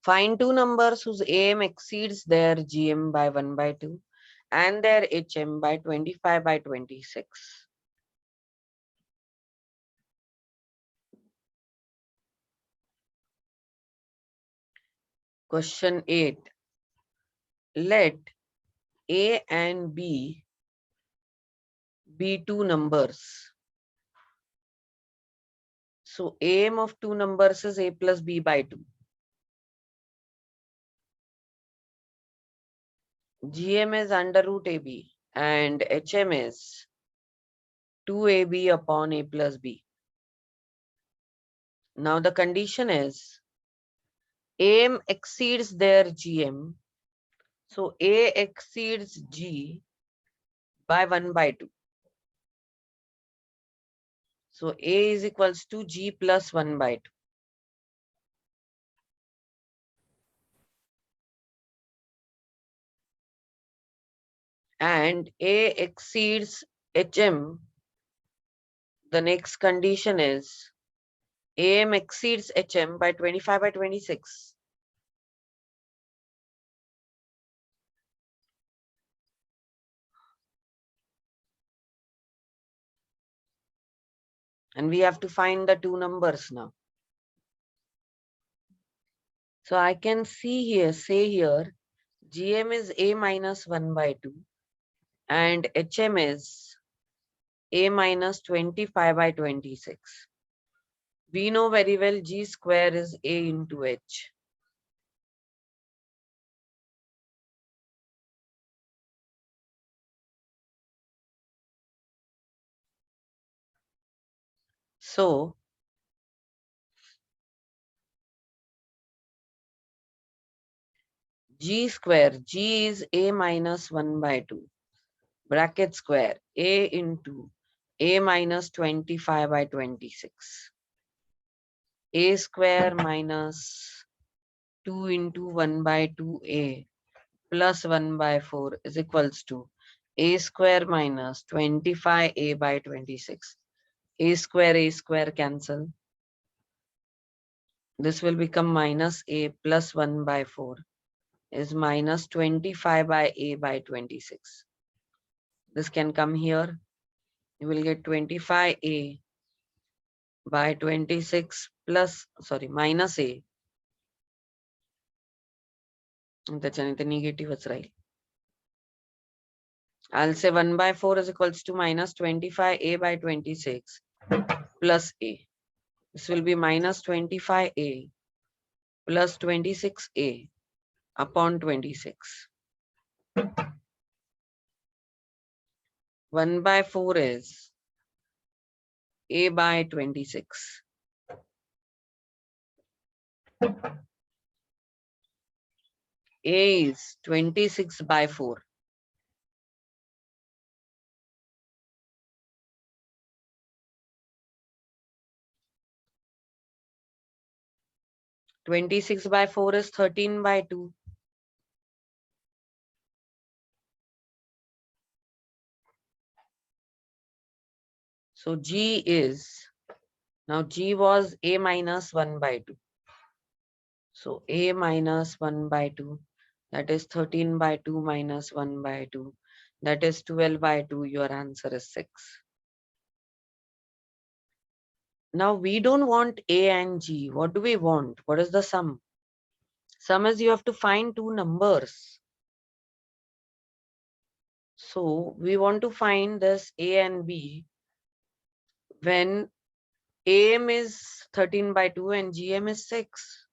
Find two numbers whose AM exceeds their GM by 1 by 2 and their HM by 25 by 26. Question 8. Let A and B be two numbers. So AM of two numbers is A plus B by 2. GM is under root AB and HM is 2AB upon A plus B. Now the condition is AM exceeds their GM. So A exceeds G by 1 by 2. So A is equals to G plus 1 by 2. And A exceeds HM. The next condition is AM exceeds HM by 25 by 26. And we have to find the two numbers now. So I can see here, say here, GM is A minus 1 by 2 and HM is A minus 25 by 26. We know very well G square is A into H. So G square, G is A minus 1 by 2, bracket square, A into A minus 25 by 26. A square minus 2 into 1 by 2A plus 1 by 4 is equals to A square minus 25A by 26. A square cancel. This will become minus A plus 1 by 4 is minus 25 by A by 26. This can come here. You will get 25A by 26 plus, minus A. That's anything negative, it's right. I'll say 1 by 4 is equals to minus 25A by 26 plus A. This will be minus 25A plus 26A upon 26. 1 by 4 is A by 26. A is 26 by 4. Twenty-six by 4 is 13 by 2. So G is, now G was A minus 1 by 2. So A minus 1 by 2, that is 13 by 2 minus 1 by 2. That is 12 by 2. Your answer is 6. Now we don't want A and G. What do we want? What is the sum? Sum is you have to find two numbers. So we want to find this A and B when AM is 13 by 2 and GM is 6.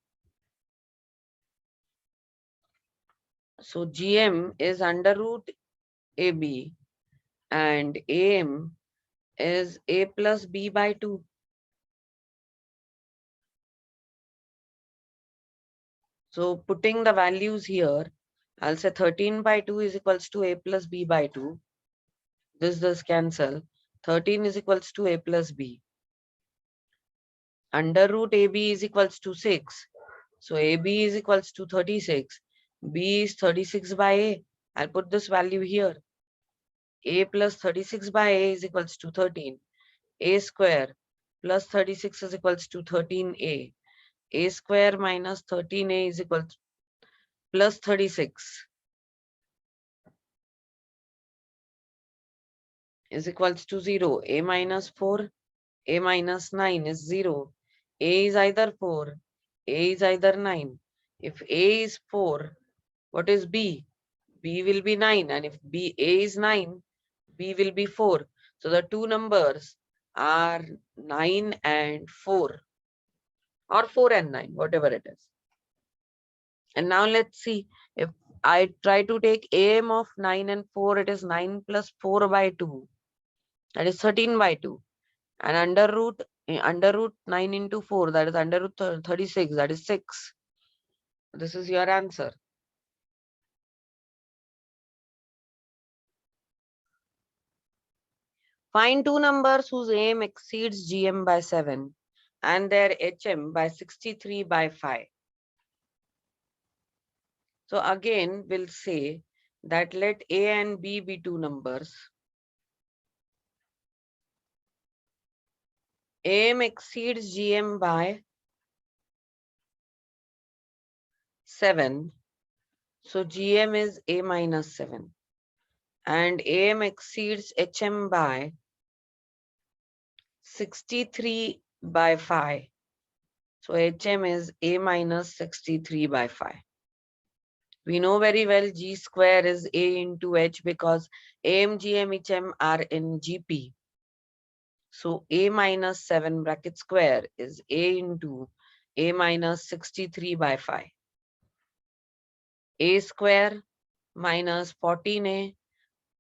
So GM is under root AB and AM is A plus B by 2. So putting the values here, I'll say 13 by 2 is equals to A plus B by 2. This cancel. 13 is equals to A plus B. Under root AB is equals to 6. So AB is equals to 36. B is 36 by A. I'll put this value here. A plus 36 by A is equals to 13. A square plus 36 is equals to 13A. A square minus 13A is equal to plus 36 is equals to 0. A minus 4, A minus 9 is 0. A is either 4, A is either 9. If A is 4, what is B? B will be 9, and if A is 9, B will be 4. So the two numbers are 9 and 4, or 4 and 9, whatever it is. And now let's see, if I try to take AM of 9 and 4, it is 9 plus 4 by 2. That is 13 by 2. And under root 9 into 4, that is under root 36, that is 6. This is your answer. Find two numbers whose AM exceeds GM by 7 and their HM by 63 by 5. So again, we'll say that let A and B be two numbers. AM exceeds GM by 7. So GM is A minus 7. And AM exceeds HM by 63 by 5. So HM is A minus 63 by 5. We know very well G square is A into H because AM, GM, HM are in GP. So A minus 7 bracket square is A into A minus 63 by 5. A square minus 14A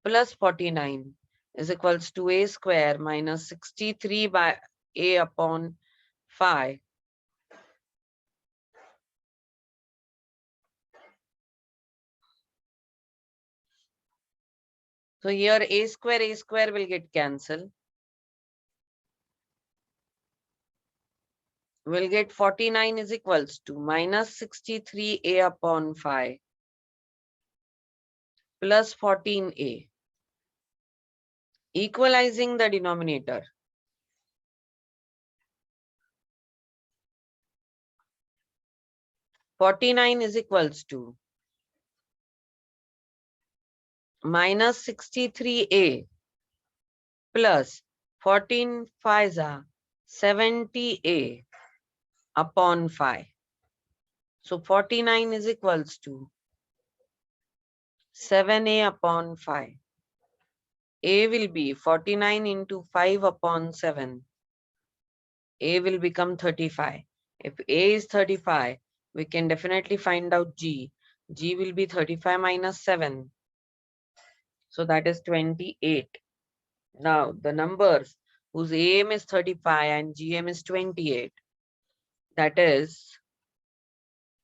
plus 49 is equals to A square minus 63 by A upon 5. So here A square will get cancelled. We'll get 49 is equals to minus 63A upon 5 plus 14A. Equalizing the denominator. (49) is equals to minus 63A plus 14 5s are 70A upon 5. So 49 is equals to 7A upon 5. A will be 49 into 5 upon 7. A will become 35. If A is 35, we can definitely find out G. G will be 35 minus 7. So that is 28. Now the numbers whose AM is 35 and GM is 28. That is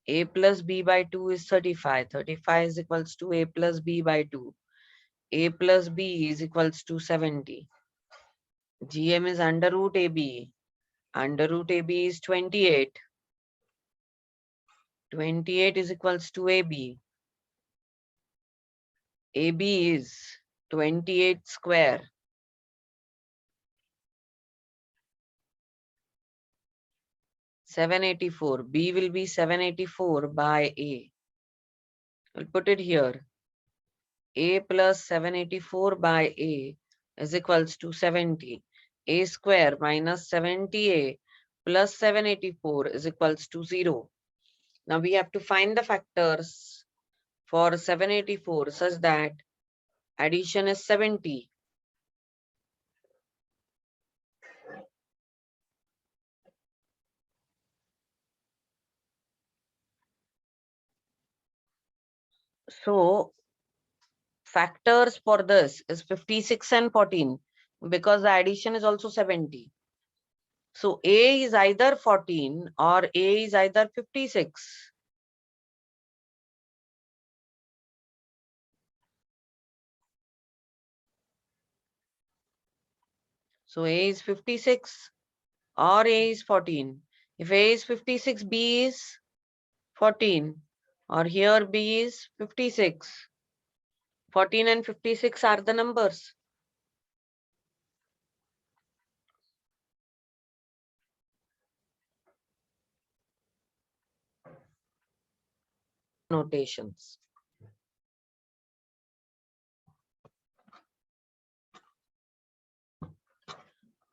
A plus B by 2 is 35. 35 is equals to A plus B by 2. A plus B is equals to 70. GM is under root AB. Under root AB is 28. 28 is equals to AB. AB is 28 square. 784. B will be 784 by A. We'll put it here. A plus 784 by A is equals to 70. A square minus 70A plus 784 is equals to 0. Now we have to find the factors for 784 such that addition is 70. So factors for this is 56 and 14 because the addition is also 70. So A is either 14 or A is either 56. So A is 56 or A is 14. If A is 56, B is 14, or here B is 56. 14 and 56 are the numbers. notations.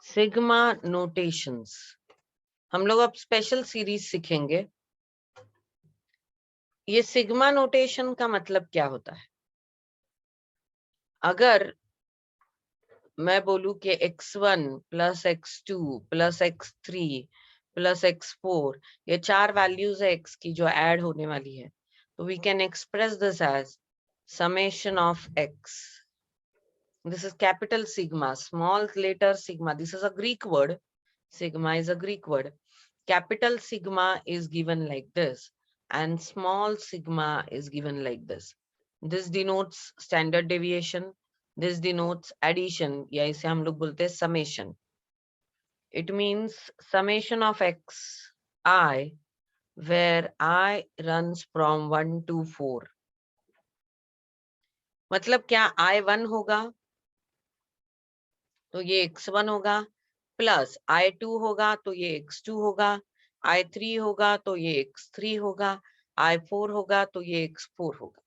Sigma notations हम लोग अब special series सीखेंगे. ये sigma notation का मतलब क्या होता है? अगर मैं बोलूं कि x1 plus x2 plus x3 plus x4 ये 4 वैल्यूज है x की जो ऐड होने वाली है, तो we can express this as summation of x. This is capital sigma, small letter sigma. This is a Greek word. Sigma is a Greek word. Capital sigma is given like this and small sigma is given like this. This denotes standard deviation. This denotes addition. या इसे हम लोग बोलते हैं summation. It means summation of x I where I runs from 1 to 4. मतलब क्या I1 होगा तो ये x1 होगा, प्लस I2 होगा तो ये x2 होगा, I3 होगा तो ये x3 होगा, I4 होगा तो ये x4 होगा.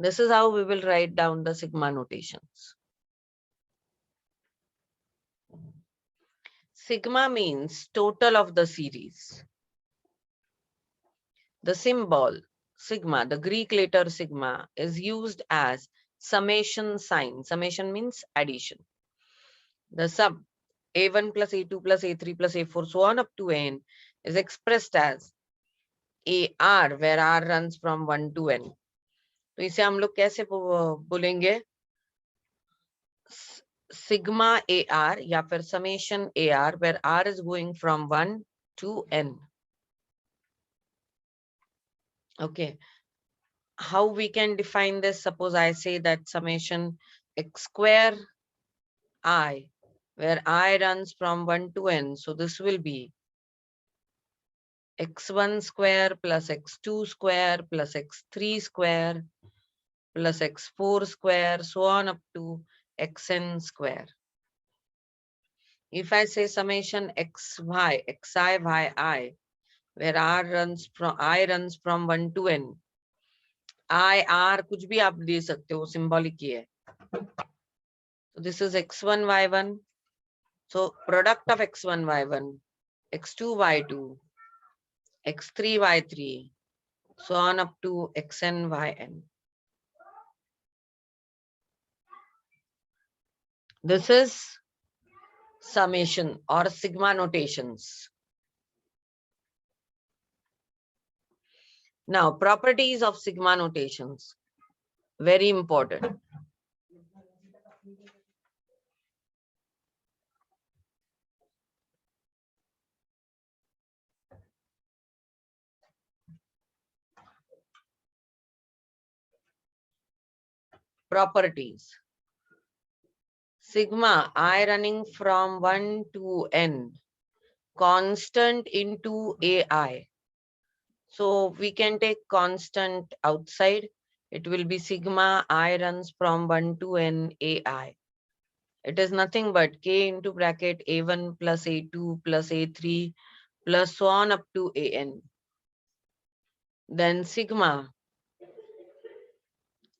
This is how we will write down the sigma notations. Sigma means total of the series. The symbol sigma, the Greek letter sigma, is used as summation sign. Summation means addition. The sum A1 plus A2 plus A3 plus A4 so on up to N is expressed as AR where R runs from 1 to N. तो इसे हम लोग कैसे बोलेंगे? Sigma AR या फिर summation AR where R is going from 1 to N. Okay. How we can define this? Suppose I say that summation x square I where I runs from 1 to N. So this will be x1 square plus x2 square plus x3 square plus x4 square so on up to xn square. If I say summation xy, xi, yi, where I runs from 1 to n, I, r कुछ भी आप दे सकते हो, symbolic ही है. So this is x1, y1. So product of x1, y1, x2, y2, x3, y3, so on up to xn, yn. This is summation or sigma notations. Now, properties of sigma notations, very important. Properties. Sigma I running from 1 to n, constant into ai. So we can take constant outside. It will be sigma I runs from 1 to n ai. It is nothing but k into bracket a1 plus a2 plus a3 plus so on up to an. Then sigma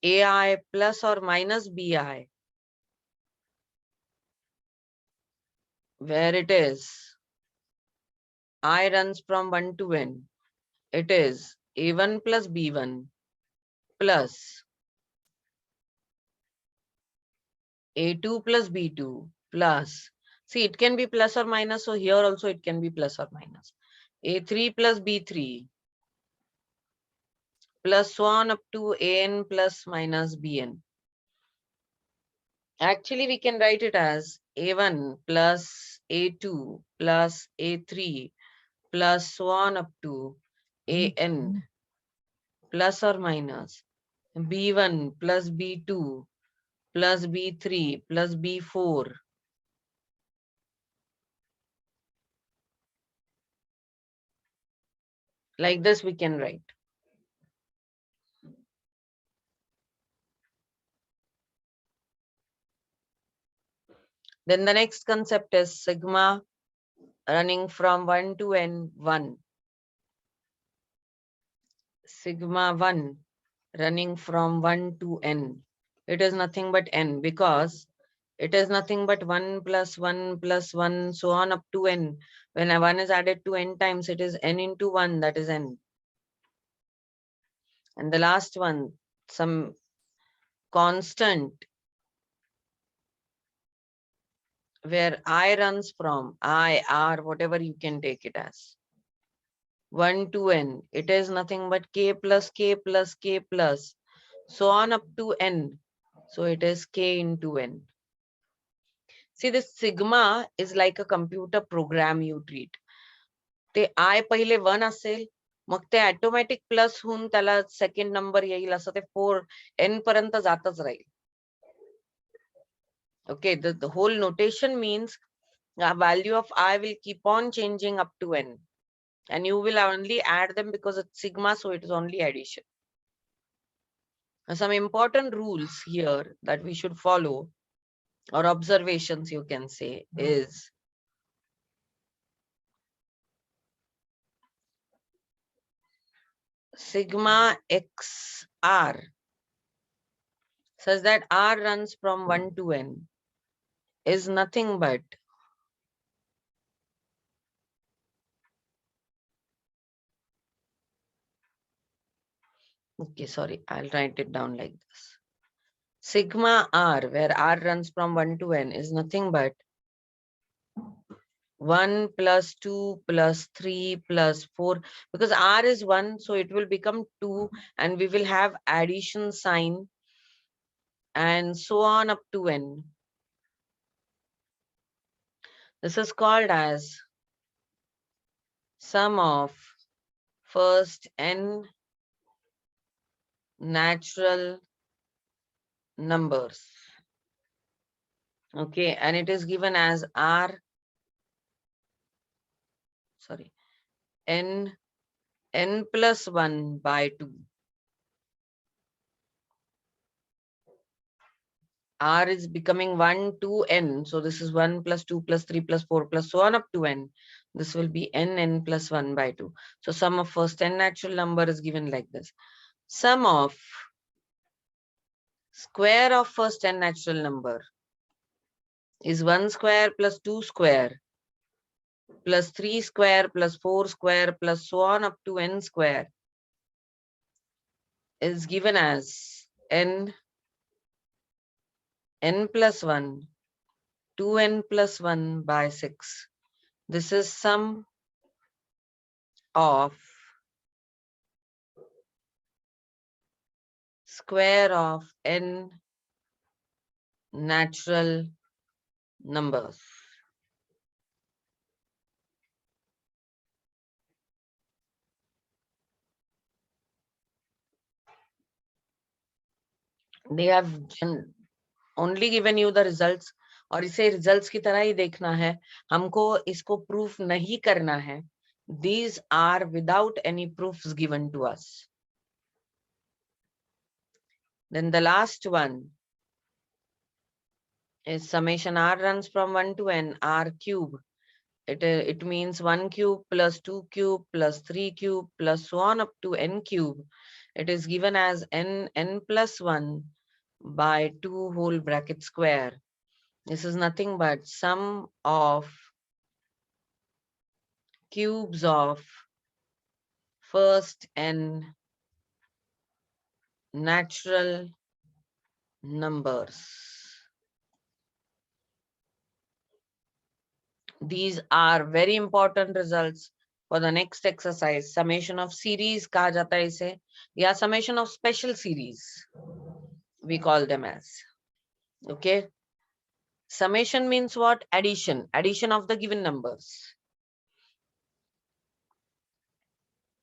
ai plus or minus bi, where it is I runs from 1 to n. It is a1 plus b1 plus a2 plus b2 plus, see it can be plus or minus, so here also it can be plus or minus, a3 plus b3 plus so on up to an plus minus bn. Actually we can write it as a1 plus a2 plus a3 plus so on up to an plus or minus b1 plus b2 plus b3 plus b4 . Like this we can write. Then the next concept is sigma running from 1 to n, 1. sigma 1 running from 1 to n. It is nothing but n, because it is nothing but 1 plus 1 plus 1, so on up to n. When a 1 is added to n times, it is n into 1, that is n. And the last one, some constant where I runs from I, R, whatever you can take it as 1 to n. It is nothing but k plus k plus k plus, so on up to n. So it is k into n. See, this sigma is like a computer program you treat. ते I पहिले 1 असेल, मग ते automatic plus होऊन त्याला second number येईल, असं ते 4 n पर्यंत जातच राहील. Okay, the whole notation means the value of I will keep on changing up to n, and you will only add them because it's sigma, so it is only addition. Some important rules here that we should follow, or observations you can say, is sigma x r such that r runs from 1 to n is nothing but okay, sorry, I'll write it down like this. Sigma r, where r runs from 1 to n, is nothing but 1 plus 2 plus 3 plus 4, because r is 1, so it will become 2, and we will have addition sign, and so on up to n. This is called as sum of first n natural numbers. Okay, and it is given as r, sorry, n plus 1 by 2. R is becoming 1 to n. So this is 1 plus 2 plus 3 plus 4 plus so on up to n. This will be n plus 1 by 2. So sum of first n natural number is given like this. Sum of square of first n natural number is 1 square plus 2 square plus 3 square plus 4 square plus so on up to n square is given as n plus 1, 2n plus 1 by 6. This is sum of square of n natural numbers. They have only given you the results, और इसे results की तरह ही देखना है, हमको इसको proof नहीं करना है. These are without any proofs given to us. Then the last one is summation r runs from 1 to n, r cube. It means 1 cube plus 2 cube plus 3 cube plus so on up to n cube. It is given as n plus 1 by 2 whole bracket square. This is nothing but sum of cubes of first n natural numbers. These are very important results for the next exercise. Summation of series kaha jata hai ise, ya summation of special series we call them as. Okay. Summation means what? Addition of the given numbers.